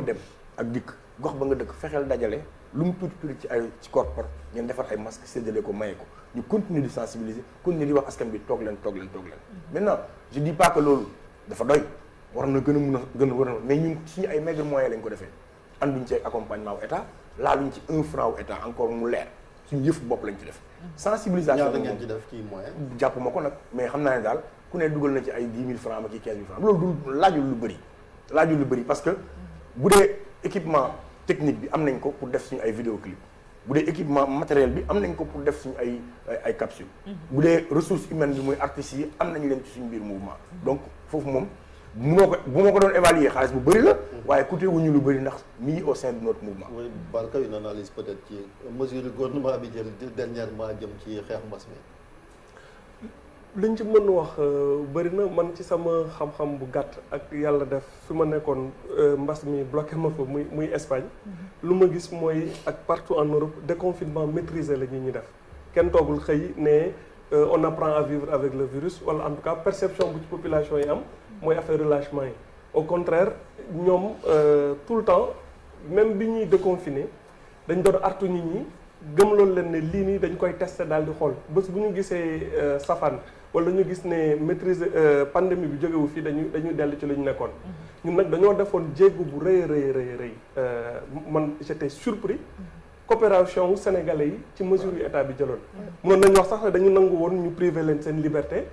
dem ak dikk gox ba nga dëkk fexeel dajale lu mu tuuti ci ay ci koppar ngeen defar ay masques séddale ko maye ko ñu continuer di sensibiliser continuer di wax askan bi toog leen. maintenant je dis pas que loolu dafa doy war na gën a mun a war a mais ñun suñu ay maigre moyens lañ ko defee anduñ ci accompagnement wu état laaluñ ci 1 franc wu état encore mu leer suñu yëfu bopp lañ ci def. sensibilisation ñaata ngeen ci def ci moyen. jàpp ma ko nag mais xam naa ne daal ku ne dugal na ci ay 10 000 francs ma ci 15 000 francs loolu du laajul lu bëri parce que bu dee équipement technique bi am nañ ko pour def suñu ay vidéoclip bu dee équipement matériel bi am nañ ko pour def suñu ay capsule bu dee ressources humaines bi muy artistes yi am nañ leen ci suñu biir mouvement donc foofu moom bu ma ko doon évaluer xaalis bu bëri la waaye coûté wuñu lu bëri ndax mi ngi au sein de notre mouvement. oui Barka une analyse peut-être ci mesure gouvernement bi jël dernièrement jëm ci xeex mbas mi. liñ ci mën wax bëri na man ci sama xam-xam bu gàtt ak yàlla def fi ma nekkoon mbas mi bloqué ma fa muy Espagne lu ma gis mooy ak partout en Europe déconfinement maîtrisé la ñuy def kenn toogul xëy ne on apprend à vivre avec le virus wala en tout cas perception bu ci population yi am mooy affaire relâchement yi au contraire ñoom tout le temps même bi ñuy déconfiné dañ doon artu nit ñi gëm loolu leen ne lii nii dañ koy testé daal di xool bés bu ñu gisee safaan wala ñu gis ne maîtriser pandémie bi jógewu fii dañuy dellu ci la ñu nekkoon ñun nag dañoo defoon jéego bu rëy man j'étais surpris coopération wu sénégalais yi ci mesure yu état bi jëloon mënoon nañu wax sax ne dañu nangu woon ñu privé leen seen liberté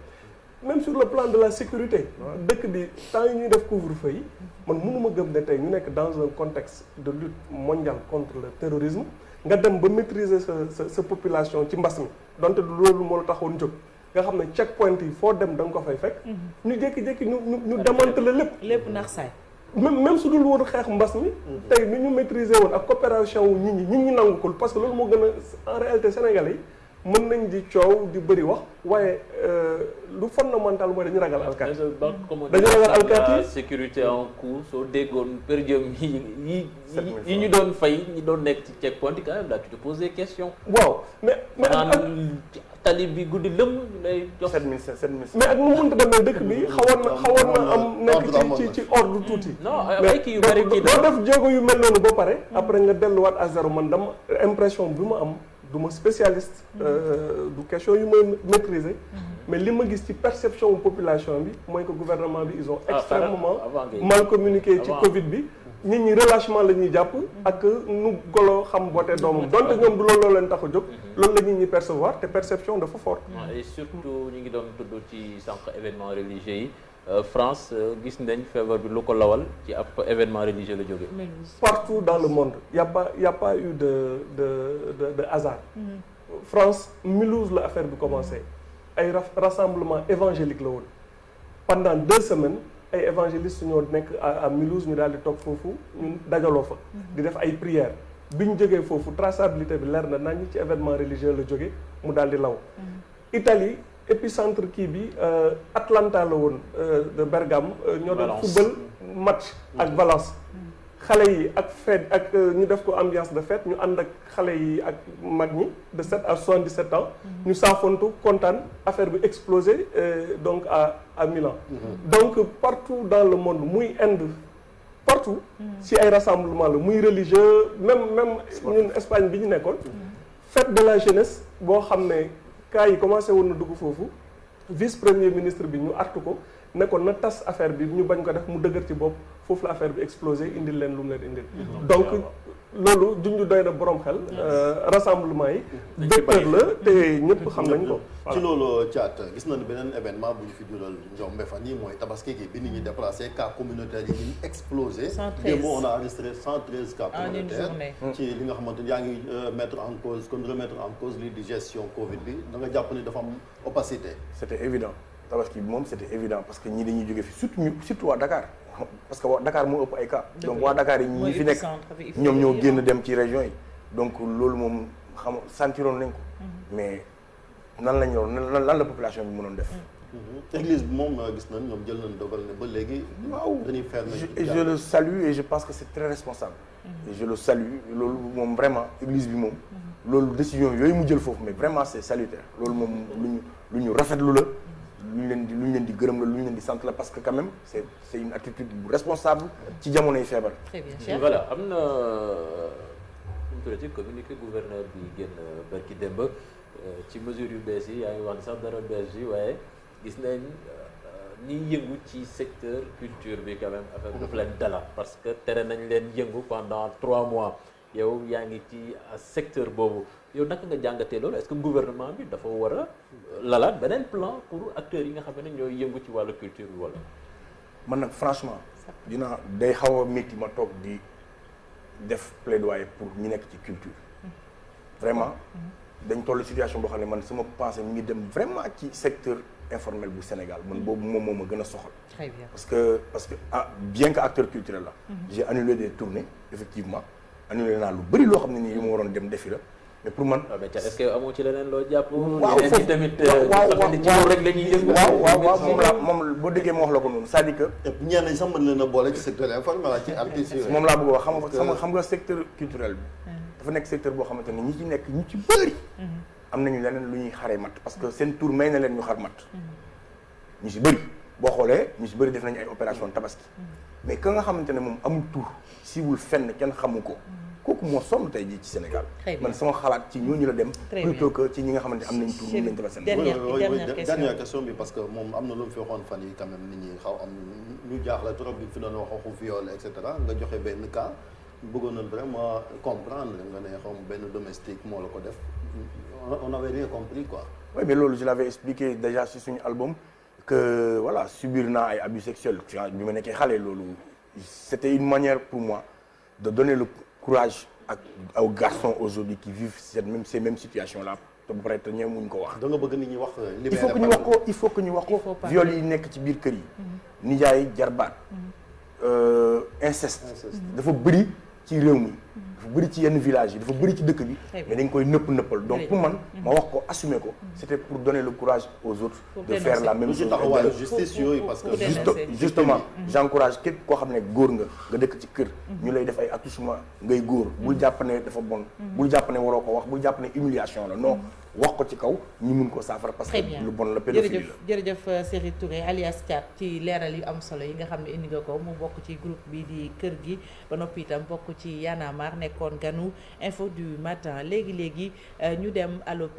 même sur le plan de la sécurité dëkk bi temps yi ñuy def couvre-feu yi man mënuma gëm ne tey ñu nekk dans un contexte de lutte mondiale contre le terrorisme nga dem ba maîtriser sa population ci mbas mi donte du loolu moo la taxoon jóg nga xam ne check point yi foo dem da nga ko fay fekk ñu jékki-jékki ñu démanteler lépp nax saay même su dul woon xeex mbas mi tey ni ñu maîtriser woon ak coopération wu nit ñi nangu ko parce que loolu moo gën a en réalité sénégalais yi mën nañ di coow di bëri wax waaye lu fondamental mooy dañu ragal alkaati dañu ragal alkaati la sécurité en cours soo déggoon per diem yi ñu doon fay ñi doon nekk ci check point yi quand même là tu te poses des questions waaw mais tali bi guddi lëm lay jox 7 000 mais ak nu mënta demee dëkk bi xawoon na am nekk ci ordre tuuti non ay kii yu bëri kii doo def jéego yu mel noonu ba pare après nga delluwaat à zéro man dama impression bi ma am du ma spécialiste du question yu may maîtriser mais li ma gis ci perception population bi mooy que gouvernement bi ils ont extrêmement mal communiqué ci Covid bi nit ñi relâchement la ñuy jàpp ak nu golo xam boote doomam donte ñoom du loolu leen tax a jóg loolu la nit ñi percevoir te perception dafa fort et surtout ñu ngi doon tudd ci sànq événement religieux yi France gis nañ feebar bi lu ko lawal ci ab événement religieux la jógee. partout dans le monde y a pas eu de hasard. France Mulhouse la affaire bi commencé ay rassemblement évangélique la woon pendant 2 semaines ay évangélistes ñoo nekk à Mulhouse ñu daal di toog foofu ñun dajaloo fa. di def ay prières bi ñu jógee foofu traçabilité bi leer na nañ ci événement religieux la jóge mu daal di law. Italie. épicentre kii bi Atlanta la woon de Bergame ñoo doon football match ak Valence xale yi ak fête ak ñu def ko ambiance de fête ñu ànd ak xale yi ak mag ñi de 7 à 77 ans ñu saafontu kontaan affaire bi explosé donc à Milan donc partout dans le monde muy Inde partout si ay rassemblement la muy religieux même ñun Espagne bi ñu nekkoon fête de la jeunesse boo xam ne cas yi commencé woon na dugg foofu vice premier ministre bi ñu artu ko ne ko na tas affaire bi ñu bañ ko def mu dëgër ci bopp foofu la affaire bi explosé indil leen lu mu leen indil donc loolu junj doy na borom xel rassemblement yi vecteur la te ñëpp xam nañ ko ci loolu Thiat gis nañu beneen événement bu ñu fi jural njombe fan yi mooy tabaski gi bi nit ñi déplacé cas communautaire yi ñu explosé démb on a enregistré 113 cas communautaires ci li nga xamante ni yaa ngi mettre en cause kon remettre en cause li di gestion Covid bi da nga jàpp ni dafa am opacité. c'était évident tabaski bi moom c'était évident parce que ñii dañuy jóge fi surtout waa Dakar parce que waa Dakar moo ëpp ay cas donc waa Dakar yi ñi fi nekk ñoom ñoo génn dem ci région yi donc loolu moom xam sentiroon nañ ko mais nan lañ lan la population bi mënoon def église bi moom gis nañ ñoom jël nañ dogal ne ba léegi waaw dañuy fermer et je le salue et je pense que c'est très responsable et je le salue loolu moom vraiment église bi moom loolu décision yooyu mu jël foofu mais vraiment c'est salutaire loolu moom lu ñu rafetlu la lu ñu leen di gërëm la lu ñu leen di sant la parce que quand même c'est une attitude bu responsable ci jamonoy feebar. très bien voilà am na communiqué gouverneur bi génn barki démb ci mesure yu bees yi yaa ngi wax ni sax dara bees yi waaye gis nañ ñiy yëngu ci secteur culture bi quand même affaire daf leen dala parce que tere nañ leen yëngu pendant 3 mois yow yaa ngi ci secteur boobu yow naka nga jàngatee loolu est-ce que gouvernement bi dafa war a lalaat beneen plan pour acteurs yi nga xam ne ñooy yëngu ci wàllu culture bi wala. man nag franchement day xaw a métti ma toog di def plaidoyer pour ñi nekk ci culture vraiment dañ toll situation boo xam ne man sama pensée mi ngi dem vraiment ci secteur informel bu Sénégal man boobu moom moo ma gën a soxal. très bien parce que bien que acteur culturel la. j'ai annulé des tournées effectivement annulé naa lu bëri loo xam ne nii yu ma waroon dem defi la mais pour man. mais est-ce que amoo ci leneen loo jàpp. waaw foofu tamit. waaw rek la ñuy yëngu. waaw moom boo déggee ma wax la ko noonu c'est-à-dire que. ñenn ñi sax mën leen a boole ci secteur informel ci artistes yi. moom laa bëgg a wax xam nga secteur culturel bi. dafa nekk secteur boo xamante ne ñi ci nekk ñu ci bëri. am nañu leneen lu ñuy xaree mat parce que seen tour may na leen ñu xar mat. ñu si bëri boo xoolee ñu si bëri def nañu ay opération tabaski. mais ka nga xamante ne moom amul tour siiwul fenn kenn xamu ko. kooku moo sonn tey jii ci Sénégal. man sama xalaat ci ñooñu la dem. plutôt que ci ñi nga xamante am nañ tour ñu lañ defal seen. dernière question bi parce que moom am na lu mu fi waxoon fan yi quand même nit ñi xaw am ñu jaaxle trop bi fi doon wax waxu viol et cetera nga joxe benn cas bëggoon na vraiment comprendre nga ne xaw benn domestique moo la ko def on avait rien compris quoi. oui mais loolu je l'avais expliqué déjà sur suñu album que voilà subir naa ay abus sexuels bi ma nekkee xale loolu c'était une manière pour moi de donner le courage aux garçons aujourd'hui qui vivent ces mêmes situations là te bu pare te ñemuñ ko wax. da nga bëgg nit ñi wax il faut que ñu wax ko viol yi nekk ci biir kër yi. nijaay jarbaat. inceste dafa bëri ci réew mi. dafa bëri ci yenn village yi dafa bëri ci dëkk bi. mais dañ koy nëppal donc pour man ma wax ko assumer ko. c'était pour donner le courage aux autres. de faire la même chose. justice yooyu parce que justement j'encourage képp koo xam ne góor nga dëkk ci kër. ñu lay def ay attouchement ngay góor. bul jàpp ne dafa bon. bul jàpp ne waroo ko wax bul jàpp ne humiliation la non. wax ko ci kaw ñu mun ko saafara parce que lu bon la pédophilie la. jërëjëf Serigne Touré alias Thiat ci leeral yu am solo yi nga xam ne indi nga ko mu bokk ci groupe bi di kër gi ba noppi itam bokk ci Y'en a marre nekkoon ganu info du matin léegi ñu dem allo.